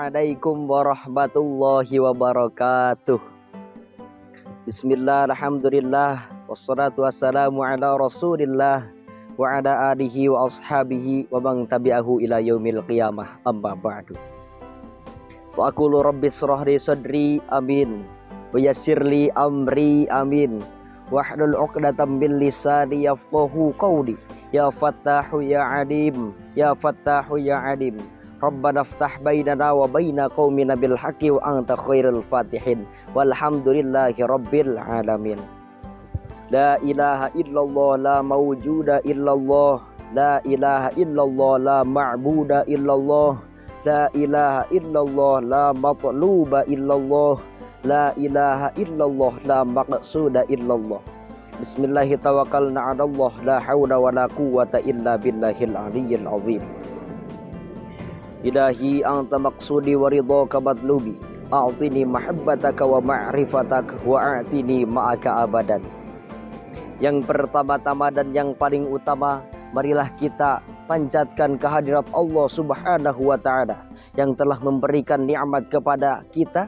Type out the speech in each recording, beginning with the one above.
Assalamualaikum warahmatullahi wabarakatuh. Bismillah, alhamdulillah, wassalatu wassalamu ala rasulillah wa ala alihi wa ashabihi wa man tabi'ahu ila yaumil qiyamah, amma ba'du. Fa aqulu rabbis shrah li sadri, amin, wa yassirli amri, amin, wahlul 'uqdatam min lisani yafqahu qawli. Ya Fattahu ya Alim, ya Fattahu ya Alim. Rabbana ftah bainana wa baina qaumina bil haqqi wa anta khairul fatihin. Walhamdulillahi rabbil alamin. La ilaha illallah, la mawjuda illallah, la ilaha illallah, la ma'buda illallah, la ilaha illallah, la matluba illallah, la ilaha illallah, la maqsuda illallah. Bismillahi tawakkalna 'ala Allah, la haula wala quwwata illa billahil aliyyil azim. Ilahi anta maqsudi wa ridhaka matlubi, a'tini mahabbataka wa ma'rifataka wa a'tini ma'aka abadan. Yang pertama-tama dan yang paling utama, marilah kita panjatkan kehadirat Allah Subhanahu wa ta'ala yang telah memberikan nikmat kepada kita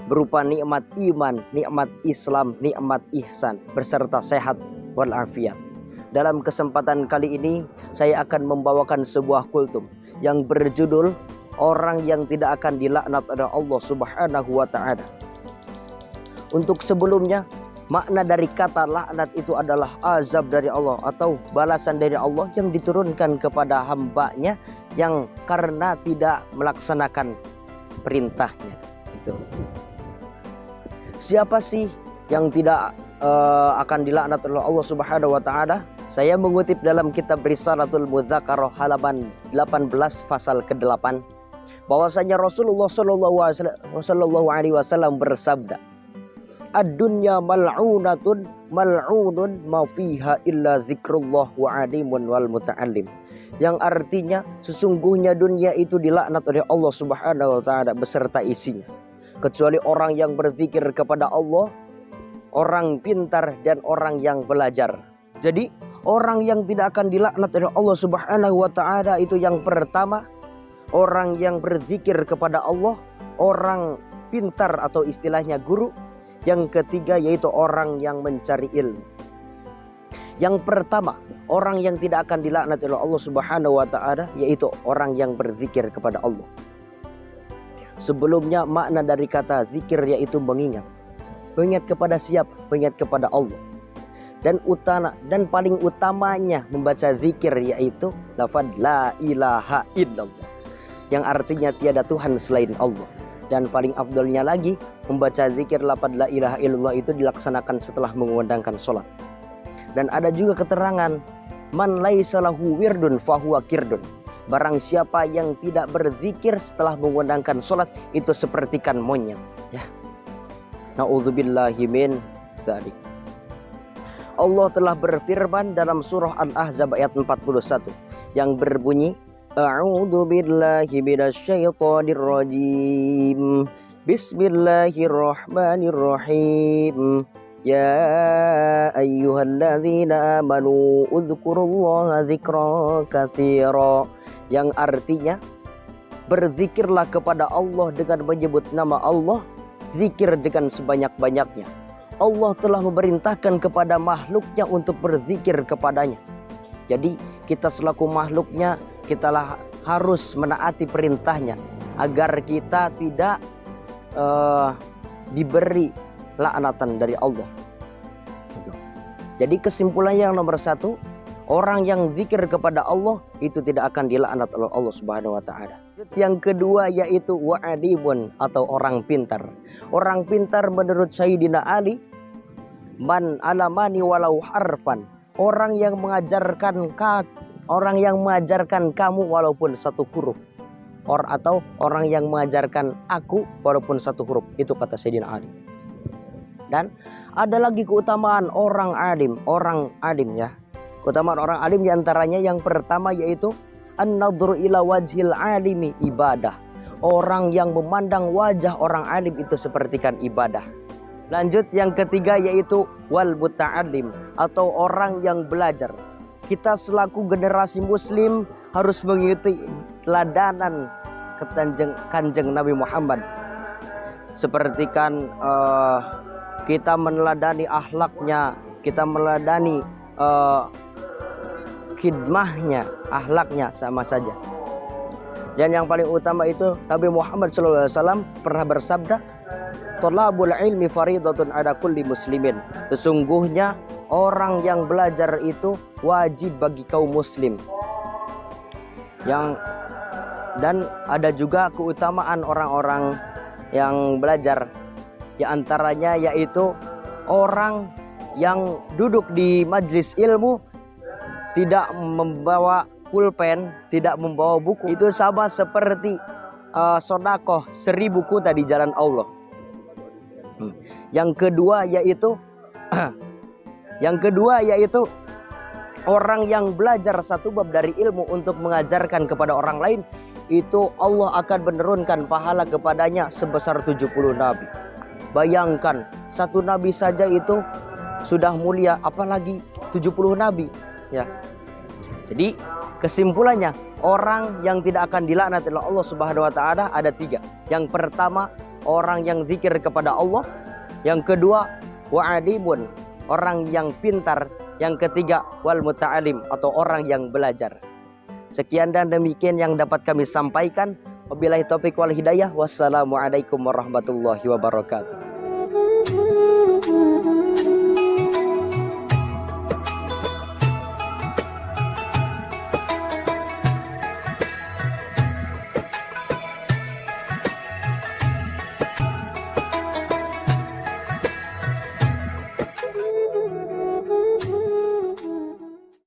berupa nikmat iman, nikmat Islam, nikmat ihsan beserta sehat walafiat. Dalam kesempatan kali ini saya akan membawakan sebuah kultum yang berjudul orang yang tidak akan dilaknat oleh Allah Subhanahu wa ta'ala. Untuk sebelumnya, makna dari kata laknat itu adalah azab dari Allah atau balasan dari Allah yang diturunkan kepada hambanya yang karena tidak melaksanakan perintahnya. Itu. Siapa sih yang tidak akan dilaknat oleh Allah Subhanahu wa ta'ala? Saya mengutip dalam kitab Risalatul Mudzakarah halaman 18 pasal ke-8 bahwasanya Rasulullah sallallahu alaihi wasallam bersabda, "Ad-dunya mal'unatun mal'unun ma fiha illa zikrullah wa 'alimun wal muta'allim." Yang artinya sesungguhnya dunia itu dilaknat oleh Allah Subhanahu wa ta'ala beserta isinya, kecuali orang yang berzikir kepada Allah, orang pintar dan orang yang belajar. Jadi orang yang tidak akan dilaknat oleh Allah Subhanahu wa ta'ala itu yang pertama, orang yang berzikir kepada Allah, orang pintar atau istilahnya guru. Yang ketiga yaitu orang yang mencari ilmu. Yang pertama, orang yang tidak akan dilaknat oleh Allah Subhanahu wa ta'ala yaitu orang yang berzikir kepada Allah. Sebelumnya makna dari kata zikir yaitu mengingat. Mengingat kepada siapa? Mengingat kepada Allah. Dan paling utamanya membaca zikir yaitu lafaz la ilaha illallah, yang artinya tiada Tuhan selain Allah. Dan paling afdalnya lagi membaca zikir lafaz la ilaha illallah itu dilaksanakan setelah mengundangkan sholat. Dan ada juga keterangan man laisa lahu wirdun fahuwa kirdun. Barang siapa yang tidak berzikir setelah mengundangkan sholat itu sepertikan monyet. Ya. Na'udzubillahi min dzalik. Allah telah berfirman dalam surah Al-Ahzab ayat 41 yang berbunyi, A'udzu billahi minasyaitonir rajim. Bismillahirrahmanirrahim. Ya ayyuhalladzina amanu udzkurullaha dzikran katsira. Yang artinya berzikirlah kepada Allah dengan menyebut nama Allah, zikir dengan sebanyak-banyaknya. Allah telah memerintahkan kepada makhluknya untuk berzikir kepadanya. Jadi kita selaku makhluknya, kita harus menaati perintahnya agar kita tidak diberi laknatan dari Allah. Jadi kesimpulannya yang nomor satu, orang yang zikir kepada Allah itu tidak akan dilaknat oleh Allah Subhanahu wa ta'ala. Yang kedua yaitu wa'adimun atau orang pintar. Orang pintar menurut Sayyidina Ali, man alamani walau harfan. Orang yang mengajarkan kamu walaupun satu huruf. Atau orang yang mengajarkan aku walaupun satu huruf. Itu kata Sayyidina Ali. Dan ada lagi keutamaan orang alim ya. Keutamaan orang alim diantaranya yang pertama yaitu an-nadhru ila wajhil alimi ibadah. Orang yang memandang wajah orang alim itu sepertikan ibadah. Lanjut yang ketiga yaitu wal muta'allim atau orang yang belajar. Kita selaku generasi muslim harus mengikuti teladanan kanjeng Nabi Muhammad. Seperti kan kita meneladani akhlaknya, kita meneladani khidmahnya, akhlaknya sama saja. Dan yang paling utama itu Nabi Muhammad SAW pernah bersabda, "Thalabul ilmi faridatun ala kulli muslimin." Sesungguhnya orang yang belajar itu wajib bagi kaum muslim. Dan ada juga keutamaan orang-orang yang belajar. Di antaranya yaitu orang yang duduk di majelis ilmu tidak membawa pulpen, tidak membawa buku, itu sama seperti sodakoh 1000 kuta di jalan Allah. Yang kedua yaitu orang yang belajar satu bab dari ilmu untuk mengajarkan kepada orang lain, itu Allah akan menurunkan pahala kepadanya sebesar 70 nabi. Bayangkan, satu nabi saja itu sudah mulia, apalagi 70 nabi ya. Jadi kesimpulannya, orang yang tidak akan dilaknat oleh Allah Subhanahu wa taala ada 3. Yang pertama, orang yang zikir kepada Allah. Yang kedua, wa'alimun, orang yang pintar. Yang ketiga, wal muta'alim, atau orang yang belajar. Sekian dan demikian yang dapat kami sampaikan. Wabillahi taufiq wal hidayah. Wassalamualaikum warahmatullahi wabarakatuh.